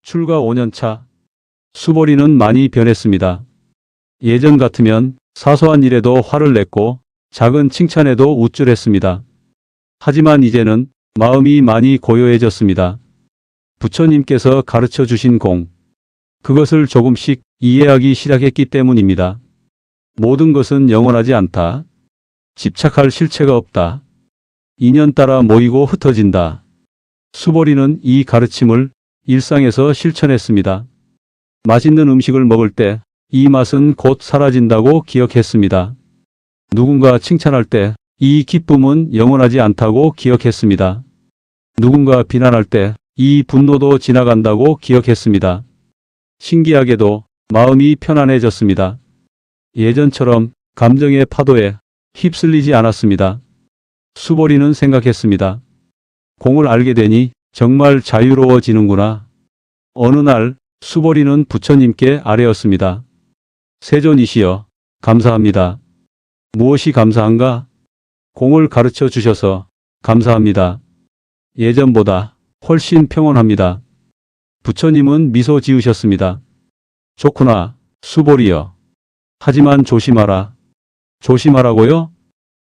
출가 5년차. 수보리는 많이 변했습니다. 예전 같으면 사소한 일에도 화를 냈고 작은 칭찬에도 우쭐했습니다. 하지만 이제는 마음이 많이 고요해졌습니다. 부처님께서 가르쳐 주신 공, 그것을 조금씩 이해하기 시작했기 때문입니다. 모든 것은 영원하지 않다. 집착할 실체가 없다. 인연 따라 모이고 흩어진다. 수보리는 이 가르침을 일상에서 실천했습니다. 맛있는 음식을 먹을 때 이 맛은 곧 사라진다고 기억했습니다. 누군가 칭찬할 때 이 기쁨은 영원하지 않다고 기억했습니다. 누군가 비난할 때 이 분노도 지나간다고 기억했습니다. 신기하게도 마음이 편안해졌습니다. 예전처럼 감정의 파도에 휩쓸리지 않았습니다. 수보리는 생각했습니다. 공을 알게 되니 정말 자유로워지는구나. 어느 날 수보리는 부처님께 아뢰었습니다. 세존이시여, 감사합니다. 무엇이 감사한가? 공을 가르쳐 주셔서 감사합니다. 예전보다 훨씬 평온합니다. 부처님은 미소 지으셨습니다. 좋구나, 수보리여. 하지만 조심하라. 조심하라고요?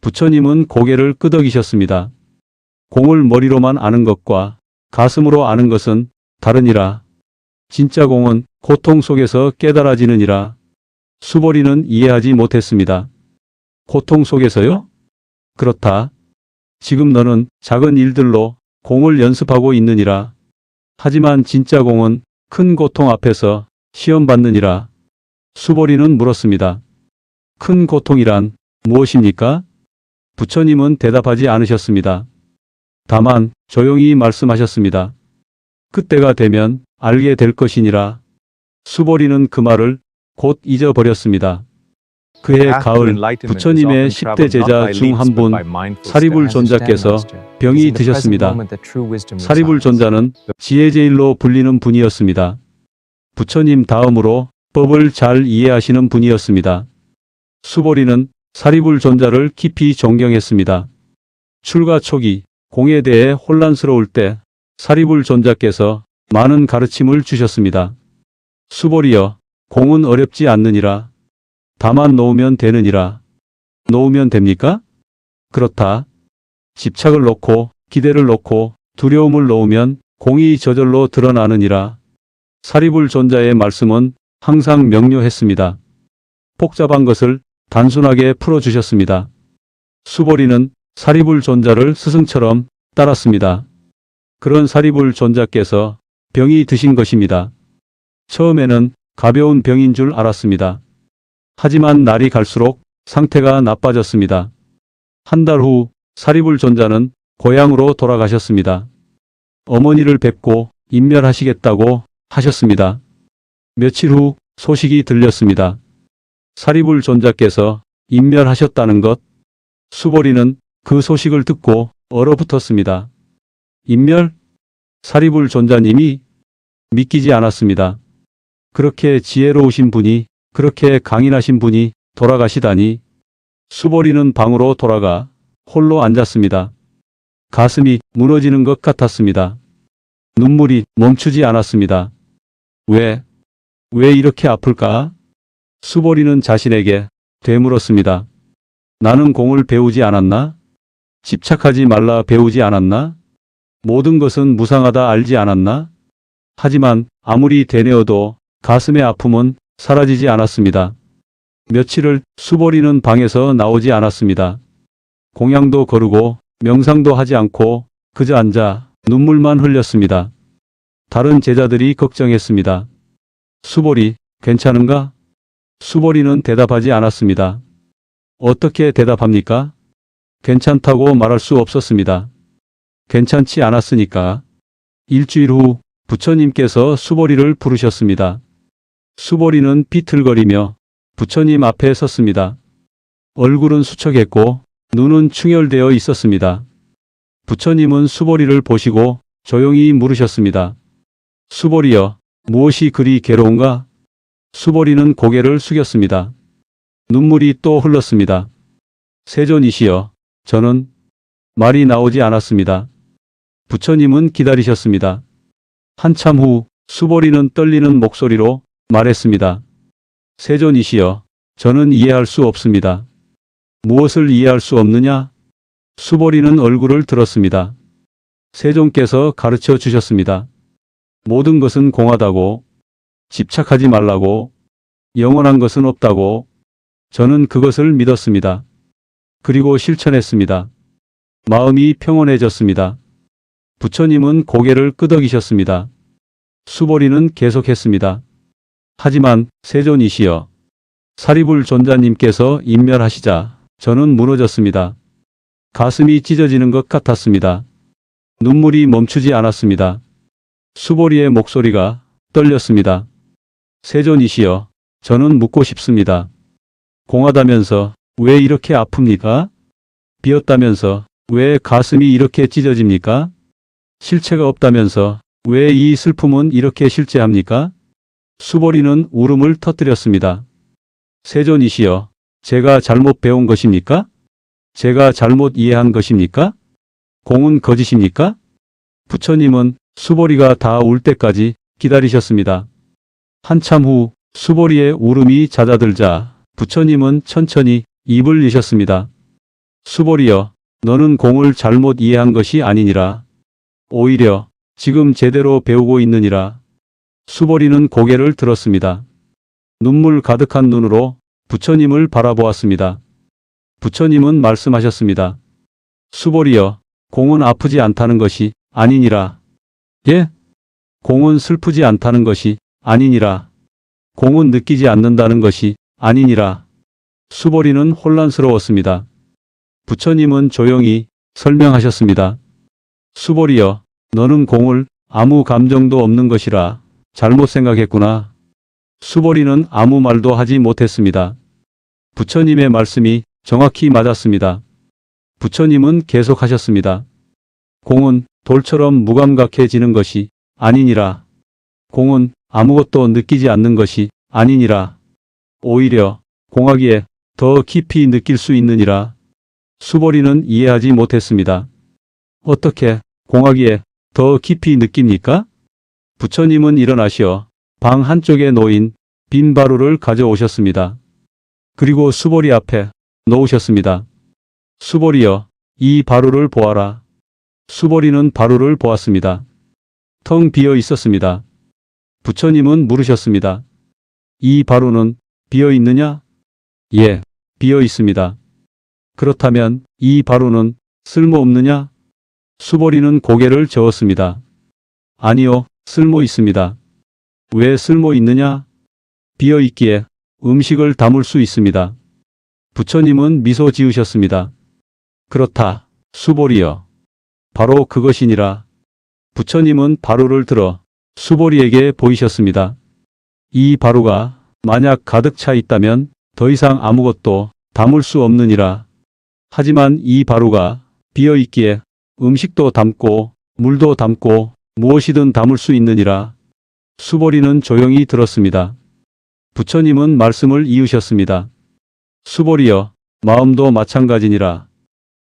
부처님은 고개를 끄덕이셨습니다. 공을 머리로만 아는 것과 가슴으로 아는 것은 다르니라. 진짜 공은 고통 속에서 깨달아지느니라. 수보리는 이해하지 못했습니다. 고통 속에서요? 그렇다. 지금 너는 작은 일들로 공을 연습하고 있느니라. 하지만 진짜 공은 큰 고통 앞에서 시험받느니라. 수보리는 물었습니다. 큰 고통이란 무엇입니까? 부처님은 대답하지 않으셨습니다. 다만 조용히 말씀하셨습니다. 그때가 되면 알게 될 것이니라. 수보리는 그 말을 곧 잊어버렸습니다. 그해 가을 부처님의 10대 제자 중 한 분 사리불 존자께서 병이 드셨습니다. 사리불 존자는 지혜제일로 불리는 분이었습니다. 부처님 다음으로 법을 잘 이해하시는 분이었습니다. 수보리는 사리불 존자를 깊이 존경했습니다. 출가 초기 공에 대해 혼란스러울 때 사리불 존자께서 많은 가르침을 주셨습니다. 수보리여, 공은 어렵지 않느니라. 다만 놓으면 되느니라. 놓으면 됩니까? 그렇다. 집착을 놓고 기대를 놓고 두려움을 놓으면 공이 저절로 드러나느니라. 사리불 존자의 말씀은 항상 명료했습니다. 복잡한 것을 단순하게 풀어주셨습니다. 수보리는 사리불 존자를 스승처럼 따랐습니다. 그런 사리불 존자께서 병이 드신 것입니다. 처음에는 가벼운 병인 줄 알았습니다. 하지만 날이 갈수록 상태가 나빠졌습니다. 한 달 후 사리불 존자는 고향으로 돌아가셨습니다. 어머니를 뵙고 인멸하시겠다고 하셨습니다. 며칠 후 소식이 들렸습니다. 사리불 존자께서 인멸하셨다는 것. 수보리는 그 소식을 듣고 얼어붙었습니다. 인멸? 사리불 존자님이? 믿기지 않았습니다. 그렇게 지혜로우신 분이, 그렇게 강인하신 분이 돌아가시다니. 수보리는 방으로 돌아가 홀로 앉았습니다. 가슴이 무너지는 것 같았습니다. 눈물이 멈추지 않았습니다. 왜 이렇게 아플까? 수보리는 자신에게 되물었습니다. 나는 공을 배우지 않았나? 집착하지 말라 배우지 않았나? 모든 것은 무상하다 알지 않았나? 하지만 아무리 되뇌어도 가슴의 아픔은 사라지지 않았습니다. 며칠을 수보리는 방에서 나오지 않았습니다. 공양도 거르고 명상도 하지 않고 그저 앉아 눈물만 흘렸습니다. 다른 제자들이 걱정했습니다. 수보리, 괜찮은가? 수보리는 대답하지 않았습니다. 어떻게 대답합니까? 괜찮다고 말할 수 없었습니다. 괜찮지 않았으니까. 일주일 후 부처님께서 수보리를 부르셨습니다. 수보리는 비틀거리며 부처님 앞에 섰습니다. 얼굴은 수척했고 눈은 충혈되어 있었습니다. 부처님은 수보리를 보시고 조용히 물으셨습니다. 수보리여, 무엇이 그리 괴로운가? 수보리는 고개를 숙였습니다. 눈물이 또 흘렀습니다. 세존이시여, 저는 말이 나오지 않았습니다. 부처님은 기다리셨습니다. 한참 후 수보리는 떨리는 목소리로 말했습니다. 세존이시여, 저는 이해할 수 없습니다. 무엇을 이해할 수 없느냐? 수보리는 얼굴을 들었습니다. 세존께서 가르쳐 주셨습니다. 모든 것은 공하다고, 집착하지 말라고, 영원한 것은 없다고. 저는 그것을 믿었습니다. 그리고 실천했습니다. 마음이 평온해졌습니다. 부처님은 고개를 끄덕이셨습니다. 수보리는 계속했습니다. 하지만 세존이시여, 사리불 존자님께서 인멸하시자 저는 무너졌습니다. 가슴이 찢어지는 것 같았습니다. 눈물이 멈추지 않았습니다. 수보리의 목소리가 떨렸습니다. 세존이시여, 저는 묻고 싶습니다. 공하다면서 왜 이렇게 아픕니까? 비었다면서 왜 가슴이 이렇게 찢어집니까? 실체가 없다면서 왜 이 슬픔은 이렇게 실제합니까? 수보리는 울음을 터뜨렸습니다. 세존이시여, 제가 잘못 배운 것입니까? 제가 잘못 이해한 것입니까? 공은 거짓입니까? 부처님은 수보리가 다 울 때까지 기다리셨습니다. 한참 후 수보리의 울음이 잦아들자 부처님은 천천히 입을 여셨습니다. 수보리여, 너는 공을 잘못 이해한 것이 아니니라. 오히려 지금 제대로 배우고 있느니라. 수보리는 고개를 들었습니다. 눈물 가득한 눈으로 부처님을 바라보았습니다. 부처님은 말씀하셨습니다. 수보리여, 공은 아프지 않다는 것이 아니니라. 예? 공은 슬프지 않다는 것이 아니니라. 공은 느끼지 않는다는 것이 아니니라. 수보리는 혼란스러웠습니다. 부처님은 조용히 설명하셨습니다. 수보리여, 너는 공을 아무 감정도 없는 것이라 잘못 생각했구나. 수보리는 아무 말도 하지 못했습니다. 부처님의 말씀이 정확히 맞았습니다. 부처님은 계속하셨습니다. 공은 돌처럼 무감각해지는 것이 아니니라. 공은 아무것도 느끼지 않는 것이 아니니라. 오히려 공하기에 더 깊이 느낄 수 있느니라. 수보리는 이해하지 못했습니다. 어떻게 공하기에 더 깊이 느낍니까? 부처님은 일어나시어 방 한쪽에 놓인 빈 바루를 가져오셨습니다. 그리고 수보리 앞에 놓으셨습니다. 수보리여, 이 바루를 보아라. 수보리는 바루를 보았습니다. 텅 비어 있었습니다. 부처님은 물으셨습니다. 이 바루는 비어 있느냐? 예, 비어 있습니다. 그렇다면 이 바루는 쓸모없느냐? 수보리는 고개를 저었습니다. 아니요, 쓸모 있습니다. 왜 쓸모 있느냐? 비어 있기에 음식을 담을 수 있습니다. 부처님은 미소 지으셨습니다. 그렇다, 수보리여. 바로 그것이니라. 부처님은 바루를 들어 수보리에게 보이셨습니다. 이 바루가 만약 가득 차 있다면 더 이상 아무것도 담을 수 없느니라. 하지만 이 바루가 비어 있기에 음식도 담고 물도 담고 무엇이든 담을 수 있느니라. 수보리는 조용히 들었습니다. 부처님은 말씀을 이으셨습니다. 수보리여, 마음도 마찬가지니라.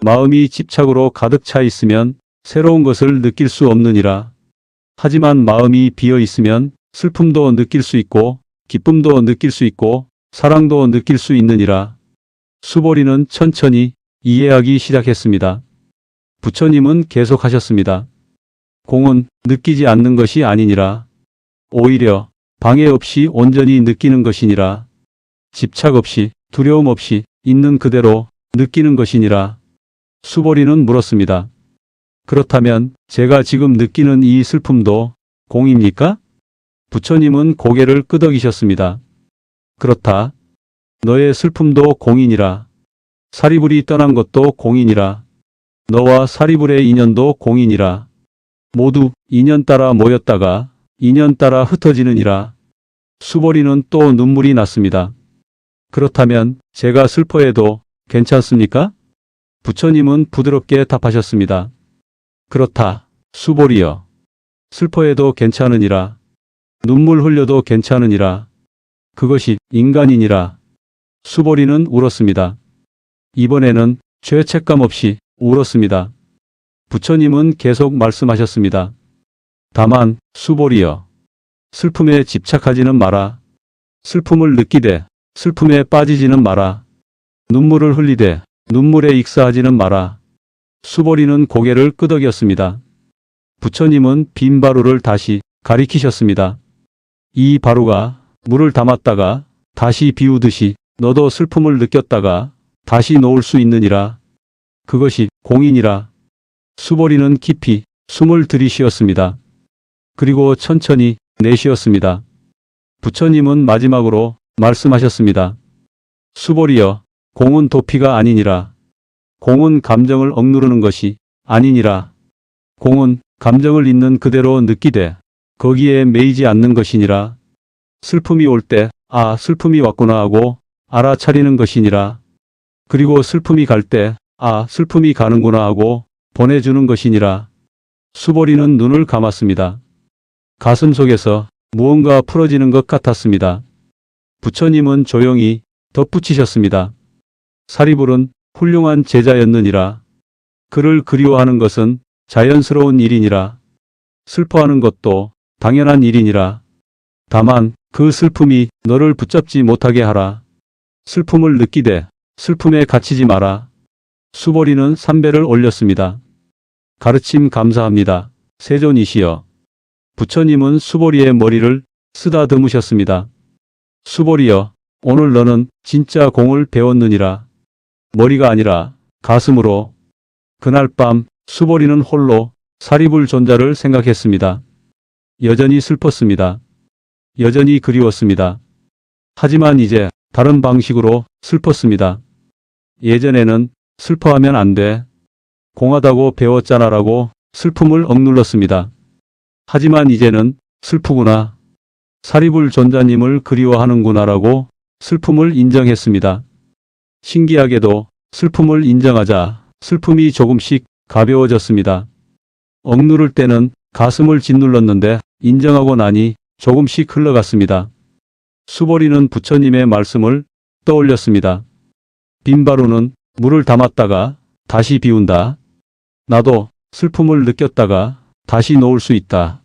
마음이 집착으로 가득 차 있으면 새로운 것을 느낄 수 없느니라. 하지만 마음이 비어 있으면 슬픔도 느낄 수 있고 기쁨도 느낄 수 있고 사랑도 느낄 수 있느니라. 수보리는 천천히 이해하기 시작했습니다. 부처님은 계속하셨습니다. 공은 느끼지 않는 것이 아니니라. 오히려 방해 없이 온전히 느끼는 것이니라. 집착 없이 두려움 없이 있는 그대로 느끼는 것이니라. 수보리는 물었습니다. 그렇다면 제가 지금 느끼는 이 슬픔도 공입니까? 부처님은 고개를 끄덕이셨습니다. 그렇다. 너의 슬픔도 공이니라. 사리불이 떠난 것도 공이니라. 너와 사리불의 인연도 공이니라. 모두 인연 따라 모였다가 인연 따라 흩어지느니라. 수보리는 또 눈물이 났습니다. 그렇다면 제가 슬퍼해도 괜찮습니까? 부처님은 부드럽게 답하셨습니다. 그렇다, 수보리여. 슬퍼해도 괜찮으니라. 눈물 흘려도 괜찮으니라. 그것이 인간이니라. 수보리는 울었습니다. 이번에는 죄책감 없이 울었습니다. 부처님은 계속 말씀하셨습니다. 다만 수보리여, 슬픔에 집착하지는 마라. 슬픔을 느끼되 슬픔에 빠지지는 마라. 눈물을 흘리되 눈물에 익사하지는 마라. 수보리는 고개를 끄덕였습니다. 부처님은 빈 바루를 다시 가리키셨습니다. 이 바루가 물을 담았다가 다시 비우듯이 너도 슬픔을 느꼈다가 다시 놓을 수 있느니라. 그것이 공이니라. 수보리는 깊이 숨을 들이쉬었습니다. 그리고 천천히 내쉬었습니다. 부처님은 마지막으로 말씀하셨습니다. 수보리여, 공은 도피가 아니니라. 공은 감정을 억누르는 것이 아니니라. 공은 감정을 있는 그대로 느끼되 거기에 매이지 않는 것이니라. 슬픔이 올 때 아, 슬픔이 왔구나 하고 알아차리는 것이니라. 그리고 슬픔이 갈 때 아, 슬픔이 가는구나 하고 보내주는 것이니라. 수보리는 눈을 감았습니다. 가슴 속에서 무언가 풀어지는 것 같았습니다. 부처님은 조용히 덧붙이셨습니다. 사리불은 훌륭한 제자였느니라. 그를 그리워하는 것은 자연스러운 일이니라. 슬퍼하는 것도 당연한 일이니라. 다만 그 슬픔이 너를 붙잡지 못하게 하라. 슬픔을 느끼되 슬픔에 갇히지 마라. 수보리는 삼배를 올렸습니다. 가르침 감사합니다. 세존이시여. 부처님은 수보리의 머리를 쓰다듬으셨습니다. 수보리여, 오늘 너는 진짜 공을 배웠느니라. 머리가 아니라 가슴으로. 그날 밤 수보리는 홀로 사리불 존자를 생각했습니다. 여전히 슬펐습니다. 여전히 그리웠습니다. 하지만 이제 다른 방식으로 슬펐습니다. 예전에는 슬퍼하면 안 돼. 공하다고 배웠잖아라고 슬픔을 억눌렀습니다. 하지만 이제는 슬프구나. 사리불 존자님을 그리워하는구나라고 슬픔을 인정했습니다. 신기하게도 슬픔을 인정하자 슬픔이 조금씩 가벼워졌습니다. 억누를 때는 가슴을 짓눌렀는데 인정하고 나니 조금씩 흘러갔습니다. 수보리는 부처님의 말씀을 떠올렸습니다. 빈 바루는 물을 담았다가 다시 비운다. 나도 슬픔을 느꼈다가 다시 놓을 수 있다.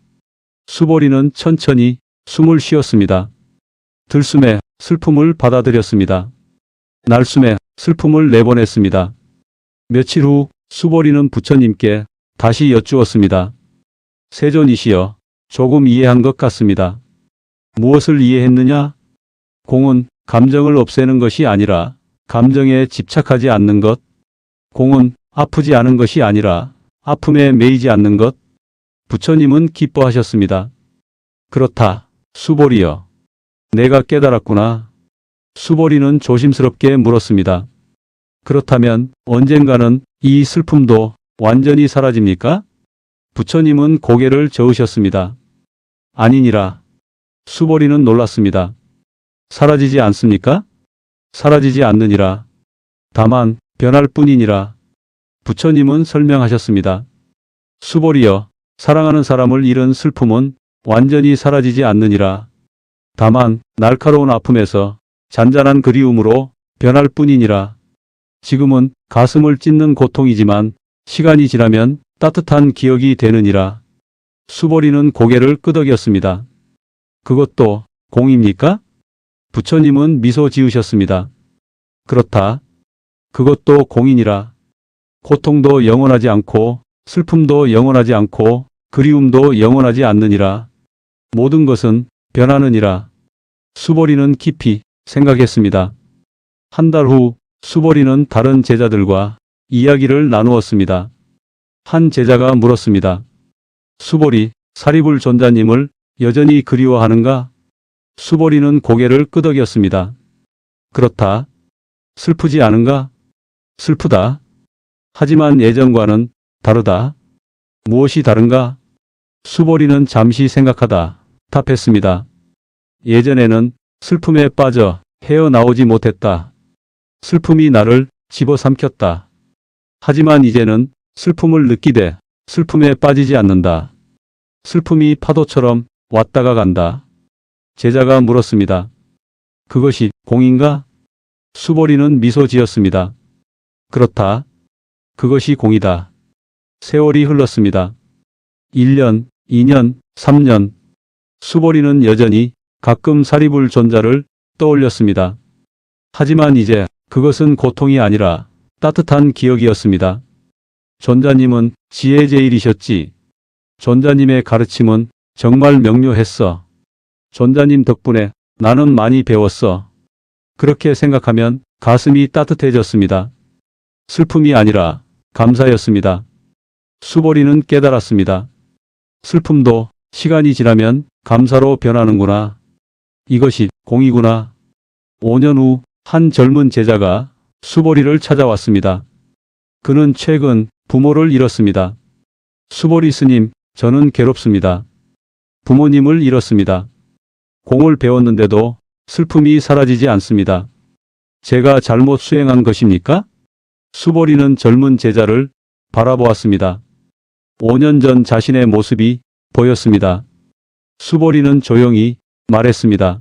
수보리는 천천히 숨을 쉬었습니다. 들숨에 슬픔을 받아들였습니다. 날숨에 슬픔을 내보냈습니다. 며칠 후 수보리는 부처님께 다시 여쭈었습니다. 세존이시여, 조금 이해한 것 같습니다. 무엇을 이해했느냐? 공은 감정을 없애는 것이 아니라 감정에 집착하지 않는 것. 공은 아프지 않은 것이 아니라 아픔에 매이지 않는 것. 부처님은 기뻐하셨습니다. 그렇다, 수보리여. 내가 깨달았구나. 수보리는 조심스럽게 물었습니다. 그렇다면 언젠가는 이 슬픔도 완전히 사라집니까? 부처님은 고개를 저으셨습니다. 아니니라. 수보리는 놀랐습니다. 사라지지 않습니까? 사라지지 않느니라. 다만 변할 뿐이니라. 부처님은 설명하셨습니다. 수보리여, 사랑하는 사람을 잃은 슬픔은 완전히 사라지지 않느니라. 다만 날카로운 아픔에서 잔잔한 그리움으로 변할 뿐이니라. 지금은 가슴을 찢는 고통이지만 시간이 지나면 따뜻한 기억이 되느니라. 수보리는 고개를 끄덕였습니다. 그것도 공입니까? 부처님은 미소 지으셨습니다. 그렇다. 그것도 공이니라. 고통도 영원하지 않고 슬픔도 영원하지 않고 그리움도 영원하지 않느니라. 모든 것은 변하느니라. 수보리는 깊이 생각했습니다. 한 달 후 수보리는 다른 제자들과 이야기를 나누었습니다. 한 제자가 물었습니다. 수보리, 사리불 존자님을 여전히 그리워하는가? 수보리는 고개를 끄덕였습니다. 그렇다. 슬프지 않은가? 슬프다. 하지만 예전과는 다르다. 무엇이 다른가? 수보리는 잠시 생각하다 답했습니다. 예전에는 슬픔에 빠져 헤어나오지 못했다. 슬픔이 나를 집어삼켰다. 하지만 이제는 슬픔을 느끼되 슬픔에 빠지지 않는다. 슬픔이 파도처럼 왔다가 간다. 제자가 물었습니다. 그것이 공인가? 수보리는 미소 지었습니다. 그렇다. 그것이 공이다. 세월이 흘렀습니다. 1년, 2년, 3년. 수보리는 여전히 가끔 사리불 존자를 떠올렸습니다. 하지만 이제 그것은 고통이 아니라 따뜻한 기억이었습니다. 존자님은 지혜의 제일이셨지. 존자님의 가르침은 정말 명료했어. 존자님 덕분에 나는 많이 배웠어. 그렇게 생각하면 가슴이 따뜻해졌습니다. 슬픔이 아니라 감사였습니다. 수보리는 깨달았습니다. 슬픔도 시간이 지나면 감사로 변하는구나. 이것이 공이구나. 5년 후 한 젊은 제자가 수보리를 찾아왔습니다. 그는 최근 부모를 잃었습니다. 수보리 스님, 저는 괴롭습니다. 부모님을 잃었습니다. 공을 배웠는데도 슬픔이 사라지지 않습니다. 제가 잘못 수행한 것입니까? 수보리는 젊은 제자를 바라보았습니다. 5년 전 자신의 모습이 보였습니다. 수보리는 조용히 말했습니다.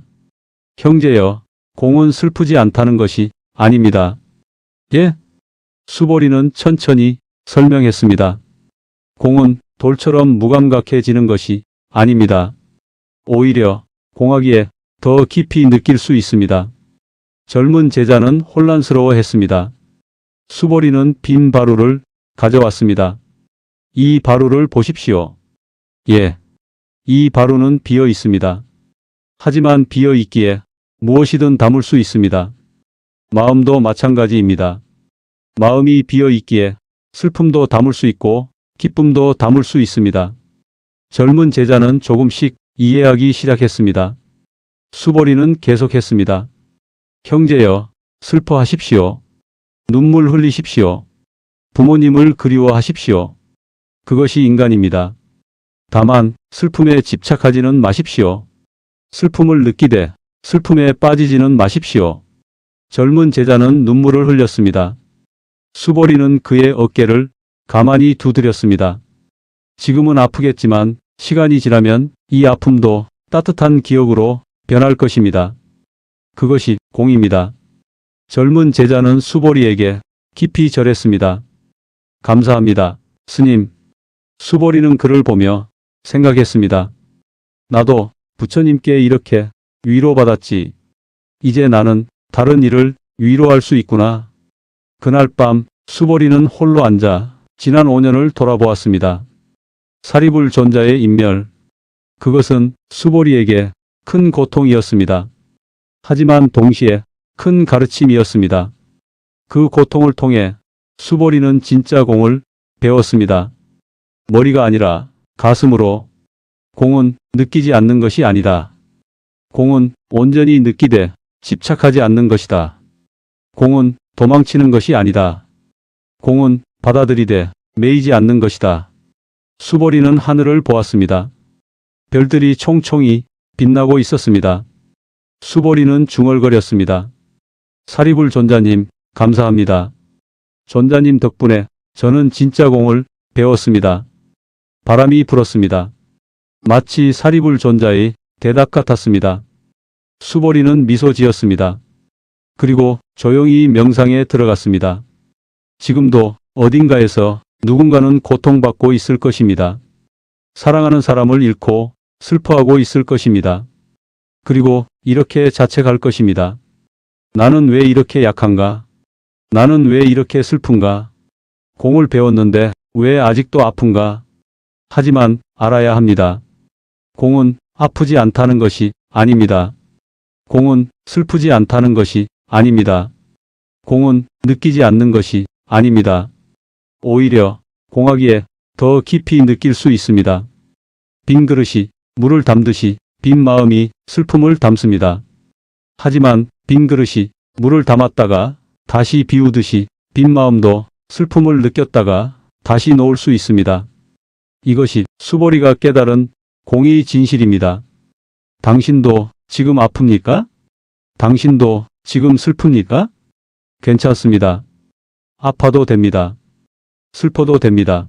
형제여, 공은 슬프지 않다는 것이 아닙니다. 예? 수보리는 천천히 설명했습니다. 공은 돌처럼 무감각해지는 것이 아닙니다. 오히려 공하기에 더 깊이 느낄 수 있습니다. 젊은 제자는 혼란스러워했습니다. 수보리는 빈 바루를 가져왔습니다. 이 바루를 보십시오. 예. 이 바루는 비어 있습니다. 하지만 비어 있기에 무엇이든 담을 수 있습니다. 마음도 마찬가지입니다. 마음이 비어 있기에 슬픔도 담을 수 있고 기쁨도 담을 수 있습니다. 젊은 제자는 조금씩 이해하기 시작했습니다. 수보리는 계속했습니다. 형제여, 슬퍼하십시오. 눈물 흘리십시오. 부모님을 그리워하십시오. 그것이 인간입니다. 다만 슬픔에 집착하지는 마십시오. 슬픔을 느끼되 슬픔에 빠지지는 마십시오. 젊은 제자는 눈물을 흘렸습니다. 수보리는 그의 어깨를 가만히 두드렸습니다. 지금은 아프겠지만 시간이 지나면 이 아픔도 따뜻한 기억으로 변할 것입니다. 그것이 공입니다. 젊은 제자는 수보리에게 깊이 절했습니다. 감사합니다, 스님. 수보리는 그를 보며 생각했습니다. 나도 부처님께 이렇게 위로받았지. 이제 나는 다른 이를 위로할 수 있구나. 그날 밤 수보리는 홀로 앉아 지난 5년을 돌아보았습니다. 사리불 존자의 인멸. 그것은 수보리에게 큰 고통이었습니다. 하지만 동시에 큰 가르침이었습니다. 그 고통을 통해 수보리는 진짜 공을 배웠습니다. 머리가 아니라 가슴으로. 공은 느끼지 않는 것이 아니다. 공은 온전히 느끼되 집착하지 않는 것이다. 공은 도망치는 것이 아니다. 공은 받아들이되 매이지 않는 것이다. 수보리는 하늘을 보았습니다. 별들이 총총히 빛나고 있었습니다. 수보리는 중얼거렸습니다. 사리불 존자님, 감사합니다. 존자님 덕분에 저는 진짜 공을 배웠습니다. 바람이 불었습니다. 마치 사리불 존자의 대답 같았습니다. 수보리는 미소 지었습니다. 그리고 조용히 명상에 들어갔습니다. 지금도 어딘가에서 누군가는 고통받고 있을 것입니다. 사랑하는 사람을 잃고 슬퍼하고 있을 것입니다. 그리고 이렇게 자책할 것입니다. 나는 왜 이렇게 약한가? 나는 왜 이렇게 슬픈가? 공을 배웠는데 왜 아직도 아픈가? 하지만 알아야 합니다. 공은 아프지 않다는 것이 아닙니다. 공은 슬프지 않다는 것이 아닙니다. 공은 느끼지 않는 것이 아닙니다. 오히려 공하기에 더 깊이 느낄 수 있습니다. 빈 그릇이 물을 담듯이 빈 마음이 슬픔을 담습니다. 하지만 빈 그릇이 물을 담았다가 다시 비우듯이 빈 마음도 슬픔을 느꼈다가 다시 놓을 수 있습니다. 이것이 수보리가 깨달은 공의 진실입니다. 당신도 지금 아픕니까? 당신도 지금 슬픕니까? 괜찮습니다. 아파도 됩니다. 슬퍼도 됩니다.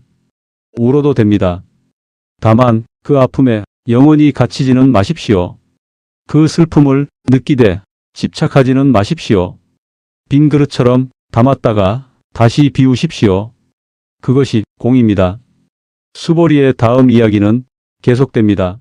울어도 됩니다. 다만 그 아픔에 영원히 갇히지는 마십시오. 그 슬픔을 느끼되 집착하지는 마십시오. 빈 그릇처럼 담았다가 다시 비우십시오. 그것이 공입니다. 수보리의 다음 이야기는 계속됩니다.